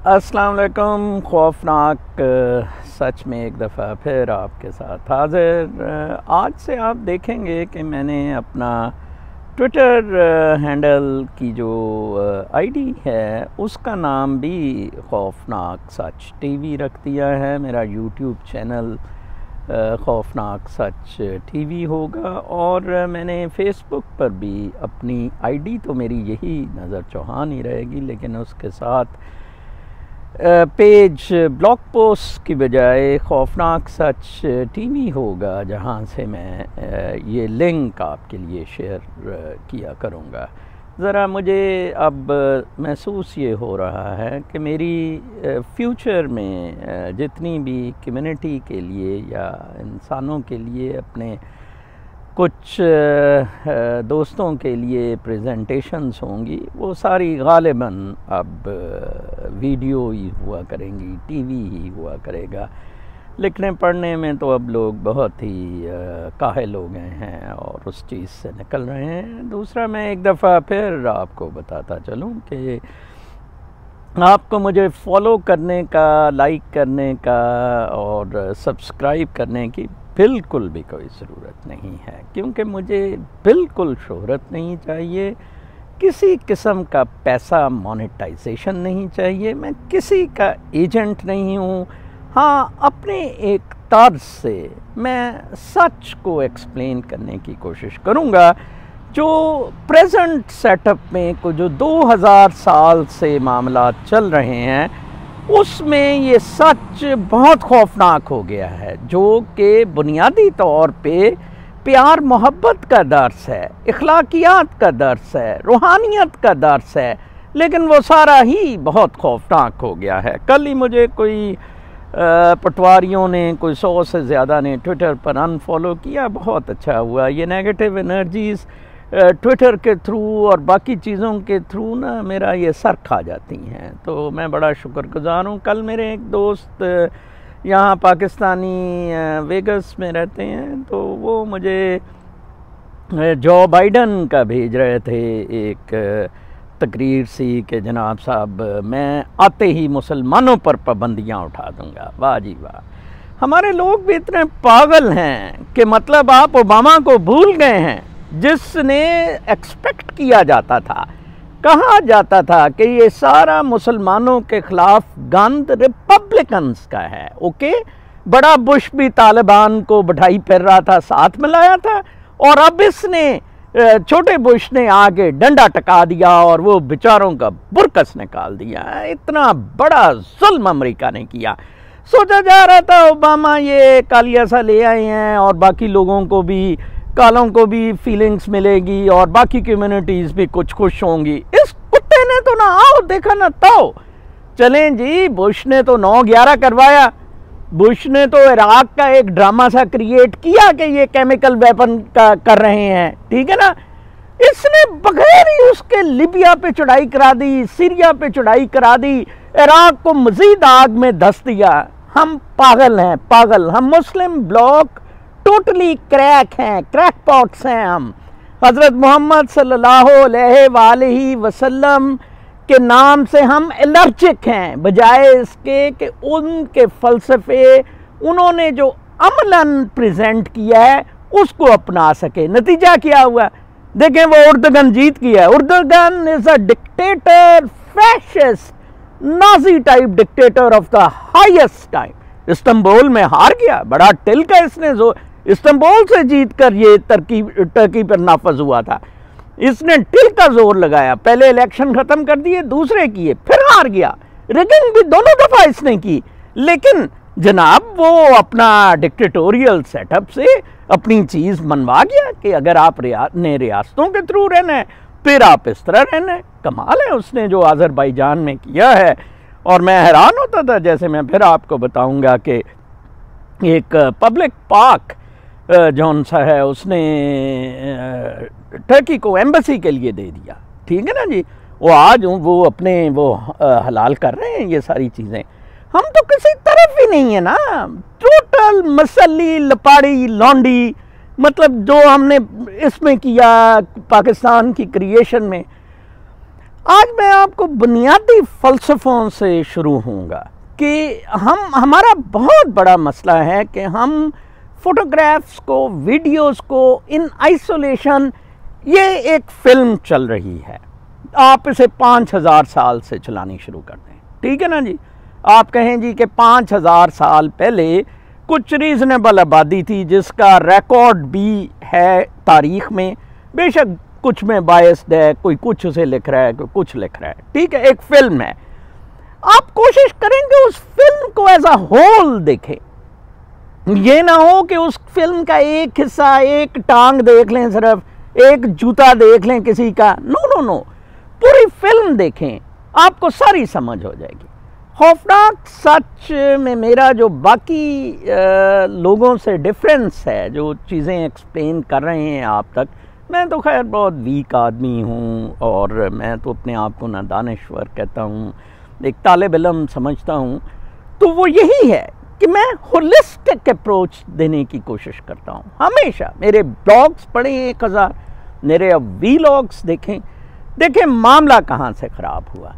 अस्सलाम वालेकुम। खौफनाक सच में एक दफ़ा फिर आपके साथ हाज़िर। आज से आप देखेंगे कि मैंने अपना ट्विटर हैंडल की जो आईडी है उसका नाम भी खौफनाक सच टीवी रख दिया है। मेरा यूट्यूब चैनल खौफनाक सच टीवी होगा और मैंने फ़ेसबुक पर भी अपनी आईडी तो मेरी यही नज़र चौहान ही रहेगी, लेकिन उसके साथ पेज ब्लॉग पोस्ट की बजाय खौफनाक सच टीवी होगा, जहां से मैं ये लिंक आपके लिए शेयर किया करूंगा। ज़रा मुझे अब महसूस ये हो रहा है कि मेरी फ्यूचर में जितनी भी कम्युनिटी के लिए या इंसानों के लिए अपने कुछ दोस्तों के लिए प्रेजेंटेशंस होंगी वो सारी गालिबन अब वीडियो ही हुआ करेंगी, टीवी ही हुआ करेगा। लिखने पढ़ने में तो अब लोग बहुत ही काहिल हो गए हैं और उस चीज़ से निकल रहे हैं। दूसरा, मैं एक दफ़ा फिर आपको बताता चलूँ कि आपको मुझे फॉलो करने का, लाइक करने का और सब्सक्राइब करने की बिल्कुल भी कोई ज़रूरत नहीं है, क्योंकि मुझे बिल्कुल शोहरत नहीं चाहिए, किसी किस्म का पैसा मोनेटाइजेशन नहीं चाहिए, मैं किसी का एजेंट नहीं हूँ। हाँ, अपने एक तर्ज से मैं सच को एक्सप्लेन करने की कोशिश करूँगा। जो प्रेजेंट सेटअप में को जो 2000 साल से मामला चल रहे हैं उसमें ये सच बहुत खौफनाक हो गया है, जो कि बुनियादी तौर पे प्यार मोहब्बत का दर्स है, इखलाकियात का दर्स है, रूहानियत का दर्स है, लेकिन वो सारा ही बहुत खौफनाक हो गया है। कल ही मुझे कोई पटवारियों ने, कोई 100 से ज़्यादा ने ट्विटर पर अनफॉलो किया। बहुत अच्छा हुआ। ये नेगेटिव एनर्जीज़ ट्विटर के थ्रू और बाकी चीज़ों के थ्रू ना मेरा ये सर खा जाती हैं, तो मैं बड़ा शुक्रगुज़ार हूँ। कल मेरे एक दोस्त यहाँ पाकिस्तानी वेगस में रहते हैं, तो वो मुझे जो बाइडन का भेज रहे थे एक तकरीर सी कि जनाब साहब मैं आते ही मुसलमानों पर पाबंदियाँ उठा दूँगा। वाह जी वाह, हमारे लोग भी इतने पागल हैं कि मतलब आप ओबामा को भूल गए हैं, जिसने एक्सपेक्ट किया जाता था, कहा जाता था कि ये सारा मुसलमानों के ख़िलाफ़ गंद रिपब्लिकन्स का है। ओके, बड़ा बुश भी तालिबान को बिठाई फिर रहा था, साथ में लाया था, और अब इसने छोटे बुश ने आगे डंडा टका दिया और वो बेचारों का बुरकस निकाल दिया। इतना बड़ा जुल्म अमेरिका ने किया। सोचा जा रहा था ओबामा ये कालिया सा ले आए हैं और बाकी लोगों को भी, कालों को भी फीलिंग्स मिलेगी और बाकी कम्युनिटीज़ भी कुछ खुश होंगी। इस कुत्ते ने तो ना आओ देखा ना ताओ। चलें जी, बुश ने तो 9/11 करवाया, बुश ने तो इराक का एक ड्रामा सा क्रिएट किया कि ये केमिकल वेपन का कर रहे हैं, ठीक है ना। इसने बगैर ही उसके लिबिया पे चढ़ाई करा दी, सीरिया पे चढ़ाई करा दी, इराक को मजीद आग में धंस दिया। हम पागल हैं, पागल। हम मुस्लिम ब्लॉक टोटली क्रैक हैं, क्रैकपॉट्स हैं हम। हज़रत मोहम्मद सल्लल्लाहु अलैहि वसल्लम के नाम से हम एलर्जिक हैं, बजाय इसके कि उनके फ़लसफ़े, उन्होंने जो अमलन प्रेजेंट किया है उसको अपना सके। नतीजा क्या हुआ देखें, वो उर्दगन जीत गया। Erdogan is a dictator, fascist, Nazi type dictator of the highest time. Istanbul में हार गया, बड़ा टिल का इसने जो इस्तांबुल से जीत कर ये टर्की पर नाफज हुआ था, इसने टिल का जोर लगाया। पहले इलेक्शन खत्म कर दिए, दूसरे किए, फिर हार गया। रिगिंग भी दोनों दफा इसने की, लेकिन जनाब वो अपना डिक्टेटोरियल सेटअप से अपनी चीज मनवा गया कि अगर आप ने रियासतों के थ्रू रहना है फिर आप इस तरह रहना है। कमाल है उसने जो अज़रबैजान में किया है। और मैं हैरान होता था, जैसे मैं फिर आपको बताऊंगा कि एक पब्लिक पार्क जौन सा है उसने टर्की को एम्बेसी के लिए दे दिया, ठीक है ना जी। वो आज वो अपने वो हलाल कर रहे हैं ये सारी चीज़ें। हम तो किसी तरफ ही नहीं है ना, टोटल मसली लपाड़ी लौंडी। मतलब जो हमने इसमें किया पाकिस्तान की क्रिएशन में, आज मैं आपको बुनियादी फ़लसफ़ों से शुरू होऊंगा कि हमारा बहुत बड़ा मसला है कि हम फ़ोटोग्राफ्स को, वीडियोस को इन आइसोलेशन, ये एक फ़िल्म चल रही है, आप इसे 5000 साल से चलानी शुरू कर दें, ठीक है ना जी। आप कहें जी कि 5000 साल पहले कुछ रीज़नेबल आबादी थी जिसका रिकॉर्ड भी है तारीख़ में, बेशक कुछ में बायस्ड है, कोई कुछ उसे लिख रहा है, कोई कुछ लिख रहा है, ठीक है, एक फ़िल्म है। आप कोशिश करेंगे उस फिल्म को एज अ होल देखें, ये ना हो कि उस फिल्म का एक हिस्सा, एक टांग देख लें, सिर्फ एक जूता देख लें किसी का, नो नो नो, पूरी फिल्म देखें, आपको सारी समझ हो जाएगी। खौफनाक सच में मेरा जो बाकी लोगों से डिफरेंस है, जो चीज़ें एक्सप्लेन कर रहे हैं आप तक, मैं तो खैर बहुत वीक आदमी हूँ और मैं तो अपने आप को ना दानिश्वर कहता हूँ, एक तालिब इल्म समझता हूँ, तो वो यही है कि मैं होलिस्टिक अप्रोच देने की कोशिश करता हूँ हमेशा। मेरे ब्लॉग्स पढ़ें 1000, मेरे अब वीलॉग्स देखें मामला कहाँ से ख़राब हुआ।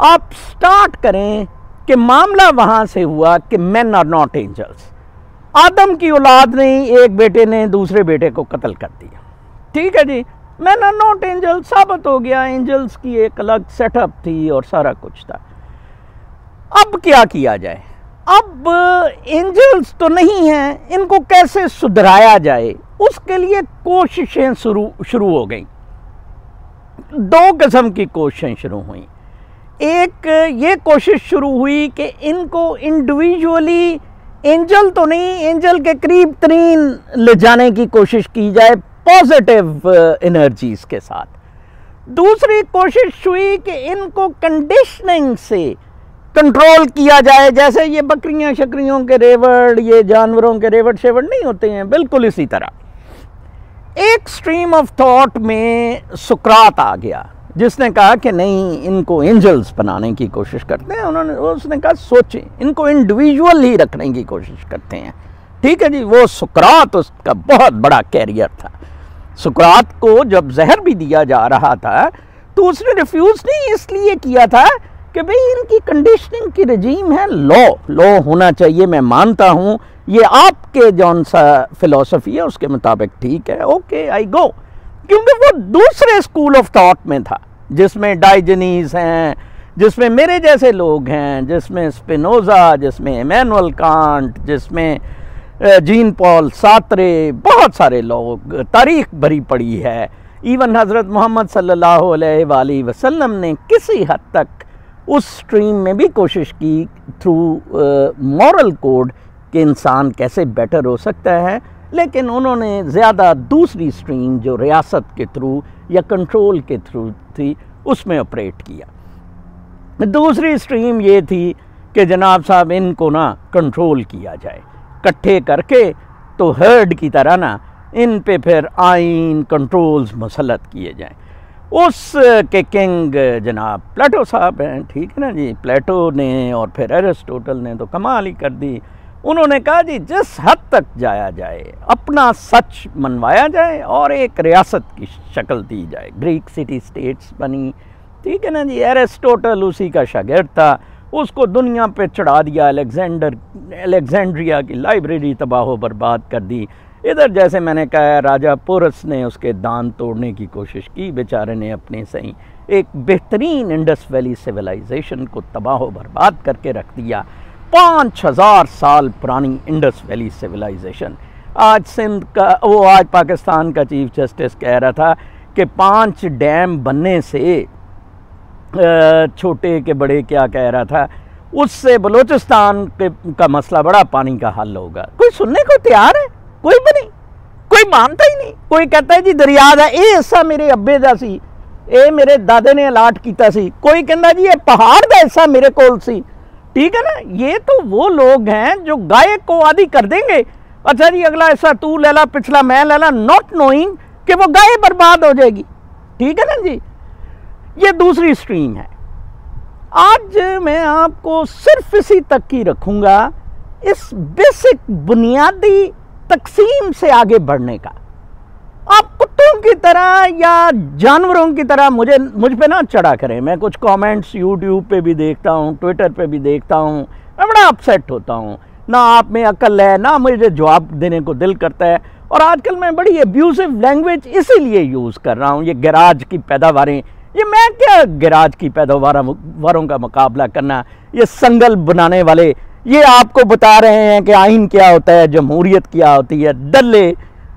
आप स्टार्ट करें कि मामला वहाँ से हुआ कि मेन आर नॉट एंजल्स। आदम की औलाद ने, एक बेटे ने दूसरे बेटे को कत्ल कर दिया, ठीक है जी, मैन आर नॉट एंजल्स साबित हो गया, एंजल्स की एक अलग सेटअप थी और सारा कुछ था। अब क्या किया जाए? अब एंजल्स तो नहीं हैं, इनको कैसे सुधराया जाए, उसके लिए कोशिशें शुरू हो गई। दो किस्म की कोशिशें शुरू हुई। एक ये कोशिश शुरू हुई कि इनको इंडिविजुअली, एंजल तो नहीं, एंजल के करीब तरीन ले जाने की कोशिश की जाए पॉजिटिव एनर्जीज के साथ। दूसरी कोशिश हुई कि इनको कंडीशनिंग से कंट्रोल किया जाए, जैसे ये बकरियां शकरियों के रेवड़, ये जानवरों के रेवड़ शेवड़ नहीं होते हैं, बिल्कुल इसी तरह। एक स्ट्रीम ऑफ थॉट में सुकरात आ गया जिसने कहा कि नहीं, इनको एंजल्स बनाने की कोशिश करते हैं। उसने कहा सोचें, इनको इंडिविजुअल ही रखने की कोशिश करते हैं, ठीक है जी। वो सुकरात, उसका बहुत बड़ा कैरियर था। सुकरात को जब जहर भी दिया जा रहा था तो उसने रिफ्यूज़ नहीं इसलिए किया था कि भाई इनकी कंडीशनिंग की रजीम है, लॉ होना चाहिए, मैं मानता हूँ, ये आपके जौन सा फिलॉसफी है उसके मुताबिक ठीक है, ओके आई गो। क्योंकि वो दूसरे स्कूल ऑफ थॉट में था जिसमें डाइजनीज हैं, जिसमें मेरे जैसे लोग हैं, जिसमें स्पिनोज़ा, जिसमें इमैनुअल कांट, जिसमें जीन पॉल सार्त्रे, बहुत सारे लोग, तारीख भरी पड़ी है। इवन हज़रत मोहम्मद सल्लल्लाहु अलैहि वसल्लम ने किसी हद तक उस स्ट्रीम में भी कोशिश की थ्रू मॉरल कोड कि इंसान कैसे बेटर हो सकता है, लेकिन उन्होंने ज़्यादा दूसरी स्ट्रीम जो रियासत के थ्रू या कंट्रोल के थ्रू थी उसमें ऑपरेट किया। दूसरी स्ट्रीम ये थी कि जनाब साहब इनको ना कंट्रोल किया जाए, इकट्ठे करके तो हर्ड की तरह ना इन पे फिर आइन कंट्रोल्स मुसल्लत किए जाएं। उस के किंग जनाब प्लेटो साहब हैं, ठीक है ना जी। प्लेटो ने और फिर एरिस्टोटल ने तो कमाल ही कर दी। उन्होंने कहा जी जिस हद तक जाया जाए अपना सच मनवाया जाए और एक रियासत की शक्ल दी जाए। ग्रीक सिटी स्टेट्स बनी, ठीक है ना जी। एरिस्टोटल उसी का शागिर्द था, उसको दुनिया पे चढ़ा दिया। अलेक्जेंड्रिया की लाइब्रेरी तबाह बर्बाद कर दी। इधर जैसे मैंने कहा राजा पोरस ने उसके दांत तोड़ने की कोशिश की, बेचारे ने अपने सही एक बेहतरीन इंडस वैली सिविलाइजेशन को तबाह बर्बाद करके रख दिया। 5000 साल पुरानी इंडस वैली सिविलाइजेशन। आज सिंध का आज पाकिस्तान का चीफ जस्टिस कह रहा था कि 5 डैम बनने से छोटे के बड़े क्या कह रहा था, उससे बलूचिस्तान का मसला बड़ा पानी का हल होगा। कोई सुनने को तैयार है? कोई भी नहीं, कोई मानता ही नहीं। कोई कहता है जी दरिया दा ये हिस्सा मेरे अब्बे दा सी, ये मेरे दादे ने अलाट किया सी। कोई कहता जी ये पहाड़ का हिस्सा मेरे कोल सी, ठीक है ना। ये तो वो लोग हैं जो गाय को आदि कर देंगे, अच्छा जी अगला हिस्सा तू ले ला, पिछला मैं ले ला, नॉट नोइंग कि वो गाय बर्बाद हो जाएगी, ठीक है ना जी। ये दूसरी स्ट्रीम है। आज मैं आपको सिर्फ इसी तक की रखूंगा, इस बेसिक बुनियादी तकसीम से आगे बढ़ने का। आप कुत्तों की तरह या जानवरों की तरह मुझ पे ना चढ़ा करें। मैं कुछ कमेंट्स यूट्यूब पे भी देखता हूँ, ट्विटर पे भी देखता हूँ, मैं बड़ा अपसेट होता हूँ। ना आप में अक्ल है, ना मुझे जवाब देने को दिल करता है। और आजकल मैं बड़ी एब्यूसिव लैंग्वेज इसीलिए यूज़ कर रहा हूँ। ये गैराज की पैदावारें, ये मैं क्या गैराज की पैदावारों का मुकाबला करना। ये संगल बनाने वाले ये आपको बता रहे हैं कि आइन क्या होता है, जमहूरियत क्या होती है। डल्ले,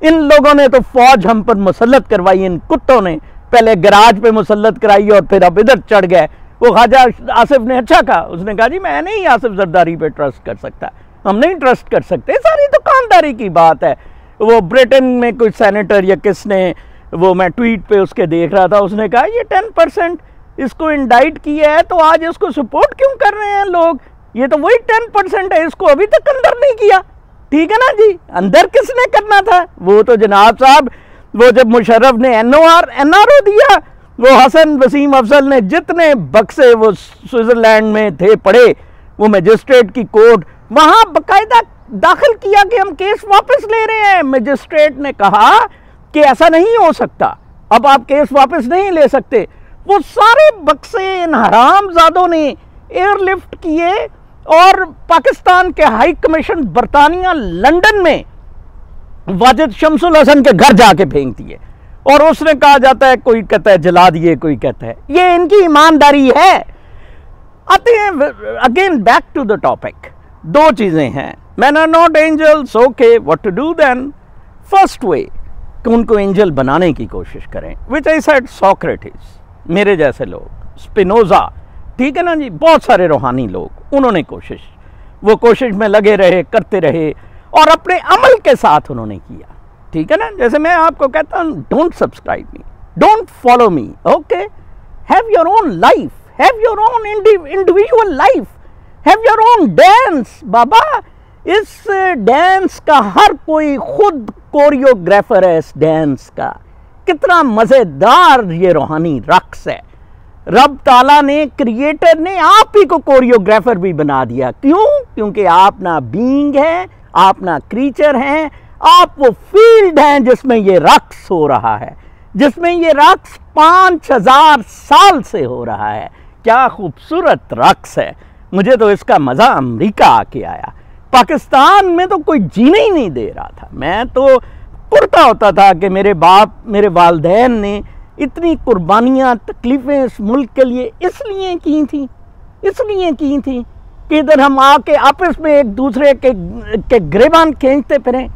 इन लोगों ने तो फौज हम पर मुसल्लत करवाई, इन कुत्तों ने पहले गैराज पे मुसल्लत कराई और फिर अब इधर चढ़ गए। वो ख्वाजा आसिफ ने अच्छा कहा, उसने कहा जी मैं नहीं आसिफ जरदारी पे ट्रस्ट कर सकता, हम नहीं ट्रस्ट कर सकते, सारी दुकानदारी की बात है। वो ब्रिटेन में कोई सेनेटर या किसने, वो मैं ट्वीट पे उसके देख रहा था, उसने कहा ये 10% इसको इंडाइट किया है तो आज इसको सपोर्ट क्यों कर रहे हैं लोग। ये तो वही 10% है, इसको अभी तक अंदर नहीं किया। ठीक है ना जी, अंदर किसने करना था? वो तो जनाब साहब, वो जब मुशर्रफ ने एनआरओ दिया, वो हसन वसीम अफजल ने जितने बक्से वो स्विट्जरलैंड में थे पड़े, वो मजिस्ट्रेट की कोर्ट वहां बाकायदा दाखिल किया कि हम केस वापस ले रहे हैं। मजिस्ट्रेट ने कहा कि ऐसा नहीं हो सकता, अब आप केस वापस नहीं ले सकते। वो सारे बक्से इन हरामजादों ने एयरलिफ्ट किए और पाकिस्तान के हाई कमीशन बरतानिया लंदन में वाजिद शमसुल हसन के घर जाके फेंक दिए। और उसने कहा जाता है, कोई कहता है जला दिए, कोई कहता है, ये इनकी ईमानदारी है। आते हैं again back to the topic. दो चीजें हैं, man are not angels, okay, what to do then. First way कि उनको एंजल बनाने की कोशिश करें, विच आई सेड सोक्रेटिस, मेरे जैसे लोग, स्पिनोजा, ठीक है ना जी, बहुत सारे रूहानी लोग, उन्होंने वो कोशिश में लगे रहे, करते रहे और अपने अमल के साथ उन्होंने किया। ठीक है ना, जैसे मैं आपको कहता हूँ don't subscribe me, don't follow me, okay, have your own life, have your own individual life, have your own dance. बाबा, इस डांस का हर कोई खुद कोरियोग्राफर है। इस डांस का कितना मजेदार ये रूहानी रक्स है। रब ताला ने, क्रिएटर ने आप ही को कोरियोग्राफर भी बना दिया। क्यों? क्योंकि आप ना बीइंग है, आप ना क्रीचर हैं, आप वो फील्ड हैं जिसमें ये रक्स हो रहा है, जिसमें ये रक्स 5000 साल से हो रहा है। क्या खूबसूरत रक्स है। मुझे तो इसका मज़ा अमेरिका आके आया, पाकिस्तान में तो कोई जीने ही नहीं दे रहा था। मैं तो पुरता होता था कि मेरे बाप, मेरे वालिदैन ने इतनी कुर्बानियाँ, तकलीफ़ें इस मुल्क के लिए इसलिए की थी कि इधर हम आके आपस में एक दूसरे के गिरेबान खींचते फिरें।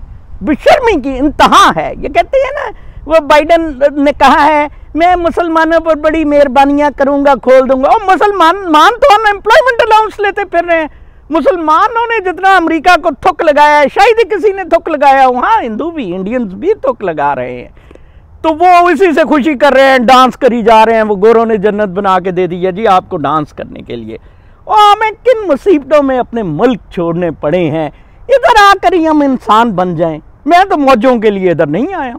बेशर्मी की इंतहा है। ये कहते हैं ना, वो बाइडन ने कहा है मैं मुसलमानों पर बड़ी मेहरबानियाँ करूँगा, खोल दूंगा। और मुसलमान तो अनएम्प्लॉयमेंट अलाउंस लेते फिर रहे हैं। मुसलमानों ने जितना अमेरिका को थुक लगाया है, शायद ही किसी ने थुक लगाया, वहाँ हिंदू भी, इंडियंस भी थुक लगा रहे हैं। तो वो इसी से खुशी कर रहे हैं, डांस करी जा रहे हैं। वो गोरों ने जन्नत बना के दे दी है जी आपको डांस करने के लिए। और हमें किन मुसीबतों में अपने मुल्क छोड़ने पड़े हैं, इधर आकर ही हम इंसान बन जाएं। मैं तो मौजों के लिए इधर नहीं आया,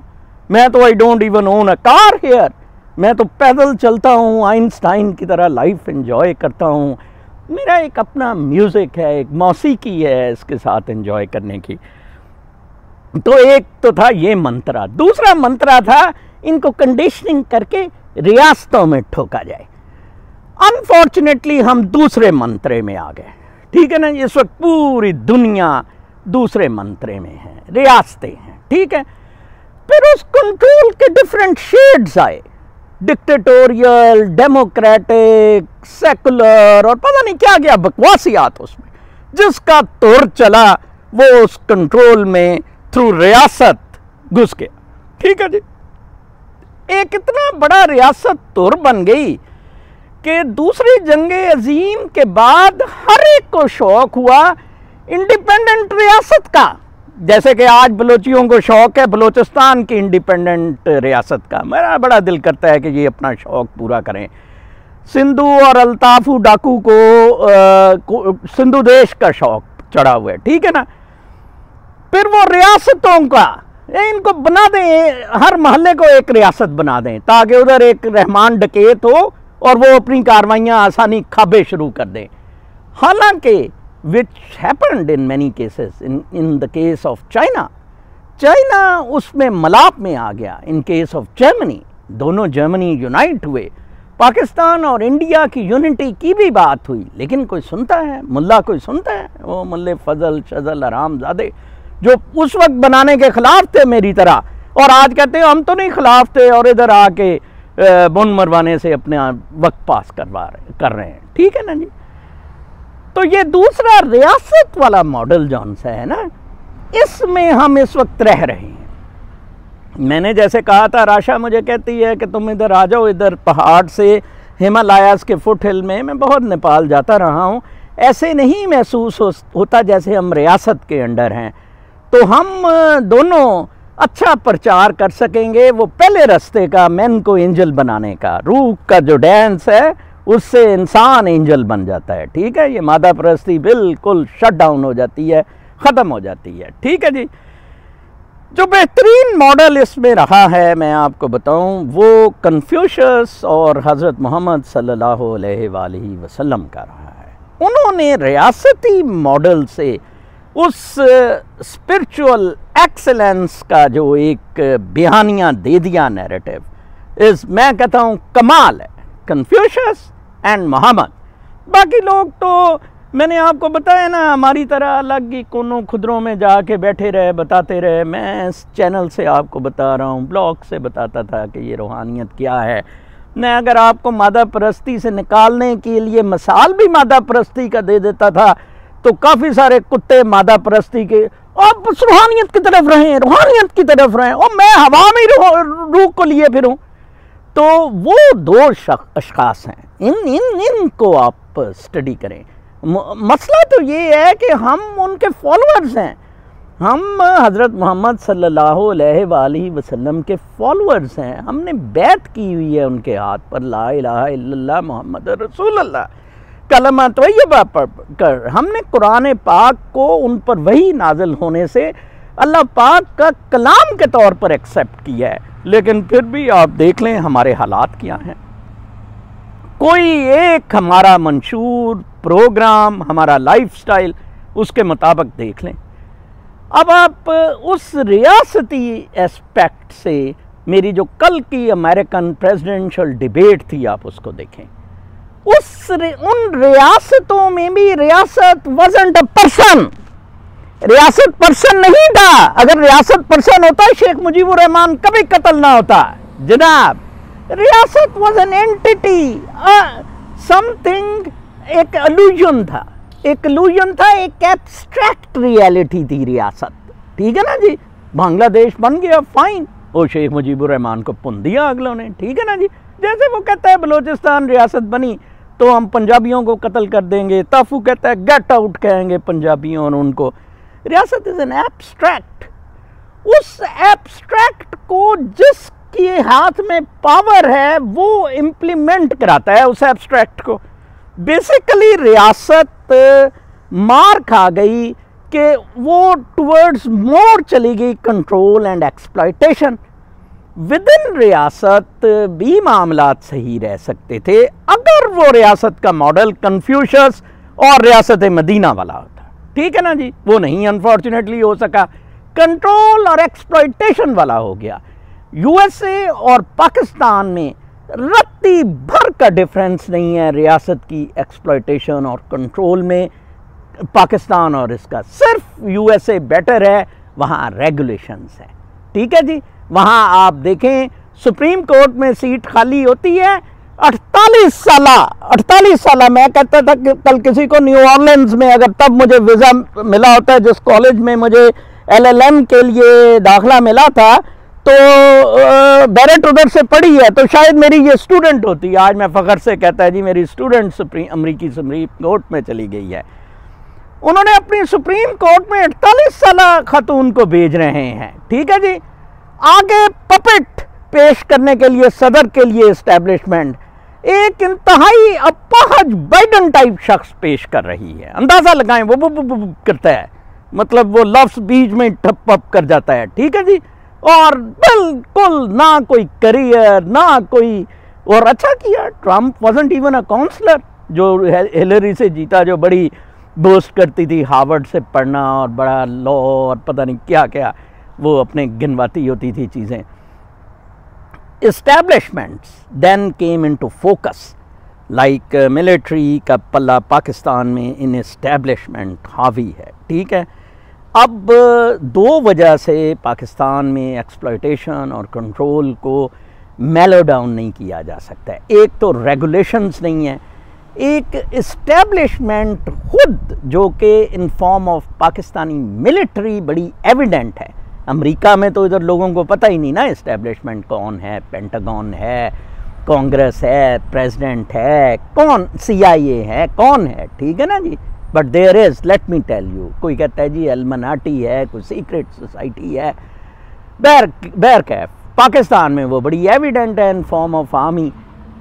मैं तो I don't even own a car here. मैं तो पैदल चलता हूँ, आइंस्टाइन की तरह लाइफ एंजॉय करता हूँ। मेरा एक अपना म्यूज़िक है, एक मौसीकी है इसके साथ एंजॉय करने की। तो एक तो था ये मंत्रा, दूसरा मंत्रा था इनको कंडीशनिंग करके रियासतों में ठोका जाए। अनफॉर्चुनेटली हम दूसरे मंत्रे में आ गए। ठीक है ना, इस वक्त पूरी दुनिया दूसरे मंत्रे में है, रियासतें हैं। ठीक है, फिर उस कंट्रोल के डिफरेंट शेड्स आए, डिक्टेटोरियल, डेमोक्रेटिक, सेकुलर और पता नहीं क्या क्या बकवासियात। उसमें जिसका तुर चला वो उस कंट्रोल में थ्रू रियासत घुस गया। ठीक है जी, एक इतना बड़ा रियासत तुर बन गई कि दूसरी जंगे अजीम के बाद हर एक को शौक हुआ इंडिपेंडेंट रियासत का। जैसे कि आज बलोचियों को शौक है बलोचिस्तान की इंडिपेंडेंट रियासत का। मेरा बड़ा दिल करता है कि ये अपना शौक पूरा करें। सिंधु और अल्ताफू डाकू को सिंधु देश का शौक चढ़ा हुआ है। ठीक है ना, फिर वो रियासतों का इनको बना दें, हर मोहल्ले को एक रियासत बना दें ताकि उधर एक रहमान डकैत हो और वो अपनी कार्रवाइयाँ आसानी खाबे शुरू कर दें। हालांकि which happened in many cases, in the case of China, China उसमें मलाप में आ गया। इन केस ऑफ जर्मनी, दोनों जर्मनी यूनाइट हुए, पाकिस्तान और इंडिया की यूनिटी की भी बात हुई, लेकिन कोई सुनता है? मुल्ला कोई सुनता है? वो मुल्ले फजल शजल हरामजादे जो उस वक्त बनाने के खिलाफ थे मेरी तरह, और आज कहते हैं हम तो नहीं खिलाफ थे और इधर आके बुन मरवाने से अपने वक्त पास कर रहे हैं। ठीक है ना जी। तो ये दूसरा रियासत वाला मॉडल जौन सा है ना, इसमें हम इस वक्त रह रहे हैं। मैंने जैसे कहा था, राशा मुझे कहती है कि तुम इधर आ जाओ, इधर पहाड़ से हिमालयाज़ के फुट हिल में, मैं बहुत नेपाल जाता रहा हूँ, ऐसे नहीं महसूस होता जैसे हम रियासत के अंडर हैं। तो हम दोनों अच्छा प्रचार कर सकेंगे। वो पहले रास्ते का, मैन को एंजल बनाने का, रूह का जो डांस है उससे इंसान एंजल बन जाता है। ठीक है, ये मादा परस्ती बिल्कुल शट डाउन हो जाती है, ख़त्म हो जाती है। ठीक है जी। जो बेहतरीन मॉडल इसमें रहा है मैं आपको बताऊं, वो कन्फ्यूशियस और हज़रत मोहम्मद सल्लल्लाहु अलैहि वसल्लम का रहा है। उन्होंने रियासती मॉडल से उस स्पिरिचुअल एक्सेलेंस का जो एक बयानिया दे दिया नैरेटिव, इस मैं कहता हूँ कमाल है। कन्फ्यूशियस एंड मोहम्मद, बाकी लोग तो मैंने आपको बताया ना, हमारी तरह अलग ही कोनों खुदरों में जाके बैठे रहे, बताते रहे। मैं इस चैनल से आपको बता रहा हूँ, ब्लॉग से बताता था कि ये रूहानियत क्या है। मैं अगर आपको मादा परस्ती से निकालने के लिए मिसाल भी मादा परस्ती का दे देता था, तो काफ़ी सारे कुत्ते मादा परस्ती के आप रूहानियत की तरफ रहें, रूहानियत की तरफ रहें, और मैं हवा में रूह को लिए फिरूं। तो वो दो अशखास हैं, इनको आप स्टडी करें। मसला तो ये है कि हम उनके फॉलोअर्स हैं, हम हज़रत मोहम्मद सल्लल्लाहु अलैहि वसल्लम के फॉलोअर्स हैं। हमने बैत की हुई है उनके हाथ पर, ला इलाहा इल्लल्लाह मुहम्मद रसूलुल्लाह कलमा तय्यबा कर। हमने कुरान पाक को उन पर वही नाजिल होने से अल्लाह पाक का कलाम के तौर पर एक्सेप्ट किया है, लेकिन फिर भी आप देख लें हमारे हालात क्या हैं। कोई एक हमारा मंशूर प्रोग्राम, हमारा लाइफस्टाइल, उसके मुताबिक देख लें। अब आप उस रियासती एस्पेक्ट से मेरी जो कल की अमेरिकन प्रेसिडेंशियल डिबेट थी, आप उसको देखें। उन रियासतों में भी रियासत wasn't a person, रियासत पर्सन नहीं था। अगर रियासत पर्सन होता शेख मुजीबुर रहमान कभी कत्ल ना होता जनाब। रियासत वॉज एन एंटिटी, समथिंग, एक इल्यूजन था, एक एब्स्ट्रैक्ट रियलिटी थी रियासत। ठीक है ना जी। बांग्लादेश बन गया, फाइन, वो शेख मुजीबुर रहमान को पुन दिया अगलों ने। ठीक है ना जी। जैसे वो कहता है बलोचिस्तान रियासत बनी तो हम पंजाबियों को कत्ल कर देंगे, ताफू कहता है गेट आउट कहेंगे पंजाबियों और उनको। रियासत इज एन एब्स्ट्रैक्ट। उस एब्स्ट्रैक्ट को जिसके हाथ में पावर है वो इम्प्लीमेंट कराता है उस एब्स्ट्रैक्ट को। बेसिकली रियासत मार खा गई कि वो टुवर्ड्स मोर चली गई control and exploitation. With in रियासत भी मामलात सही रह सकते थे अगर वो रियासत का मॉडल कन्फ्यूशियस और रियासत मदीना वाला होता। ठीक है ना जी। वो नहीं अनफॉर्चुनेटली हो सका, कंट्रोल और एक्सप्लॉयटेशन वाला हो गया। यूएसए और पाकिस्तान में रत्ती भर का डिफरेंस नहीं है रियासत की एक्सप्लॉयटेशन और कंट्रोल में। पाकिस्तान और इसका सिर्फ यूएसए बेटर है, वहाँ रेगुलेशंस है। ठीक है जी। वहाँ आप देखें सुप्रीम कोर्ट में सीट खाली होती है 48 साल। मैं कहता था कि कल किसी को न्यू ऑरलिन्स में अगर तब मुझे वीज़ा मिला होता है, जिस कॉलेज में मुझे एलएलएम के लिए दाखिला मिला था, तो बैरेट उधर से पढ़ी है तो शायद मेरी ये स्टूडेंट होती। आज मैं फ़ख्र से कहता है जी मेरी स्टूडेंट अमरीकी सुप्रीम कोर्ट में चली गई है। उन्होंने अपनी सुप्रीम कोर्ट में 48 साल खातून को भेज रहे हैं। ठीक है जी। आगे पपेट पेश करने के लिए सदर के लिए एस्टेब्लिशमेंट एक इंतहाई अपाहज बाइडन टाइप शख्स पेश कर रही है। अंदाजा लगाएं वो करता है, मतलब वो लफ्ज बीच में ठप अप कर जाता है। ठीक है जी। और बिल्कुल ना कोई करियर ना कोई। और अच्छा किया Trump wasn't even a councillor, जो हिलरी से जीता, जो बड़ी बोस्ट करती थी हार्वर्ड से पढ़ना और बड़ा लॉ और पता नहीं क्या क्या। वो अपने गिनवाती होती थी चीज़ें। Establishments then came into focus, like military का पल्ला पाकिस्तान में इन इस्टेब्लिशमेंट हावी है, ठीक है। अब दो वजह से पाकिस्तान में एक्सप्लॉयटेशन और कंट्रोल को मेलो डाउन नहीं किया जा सकता है। एक तो रेगुलेशंस नहीं है, एक इस्टेब्लिशमेंट खुद जो कि in form of Pakistani military बड़ी एविडेंट है। अमेरिका में तो इधर लोगों को पता ही नहीं ना इस्टेब्लिशमेंट कौन है, पेंटागन है, कांग्रेस है, प्रेसिडेंट है, कौन CIA है, कौन है, ठीक है ना जी। But there is, let me tell you, कोई कहता है जी एल्मनाटी है, कोई सीक्रेट सोसाइटी है, बैरकैफ पाकिस्तान में वो बड़ी एविडेंट है इन फॉर्म ऑफ आर्मी।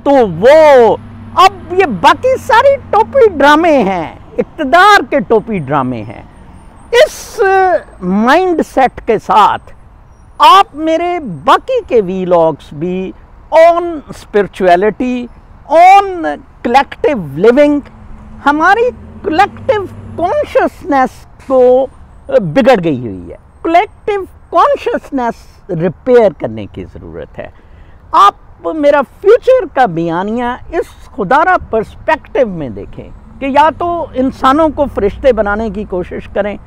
तो वो अब ये बाकी सारी टोपी ड्रामे हैं, इक़्तिदार के टोपी ड्रामे हैं। इस माइंड सेट के साथ आप मेरे बाकी के वीलॉग्स भी on spirituality, on collective living, हमारी कलेक्टिव कॉन्शियसनेस को बिगड़ गई हुई है। कलेक्टिव कॉन्शियसनेस रिपेयर करने की ज़रूरत है। आप मेरा फ्यूचर का बयानिया इस खुदारा पर्सपेक्टिव में देखें कि या तो इंसानों को फरिश्ते बनाने की कोशिश करें,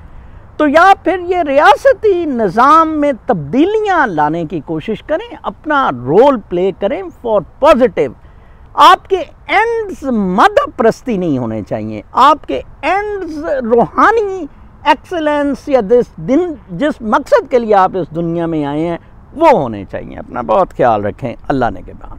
तो या फिर ये रियासती निज़ाम में तब्दीलियाँ लाने की कोशिश करें, अपना रोल प्ले करें फॉर पॉजिटिव। आपके एंड्स मदद प्रस्ती नहीं होने चाहिए, आपके एंड्स रूहानी एक्सेलेंस या जिस मकसद के लिए आप इस दुनिया में आए हैं वो होने चाहिए। अपना बहुत ख्याल रखें। अल्लाह ने के बाद।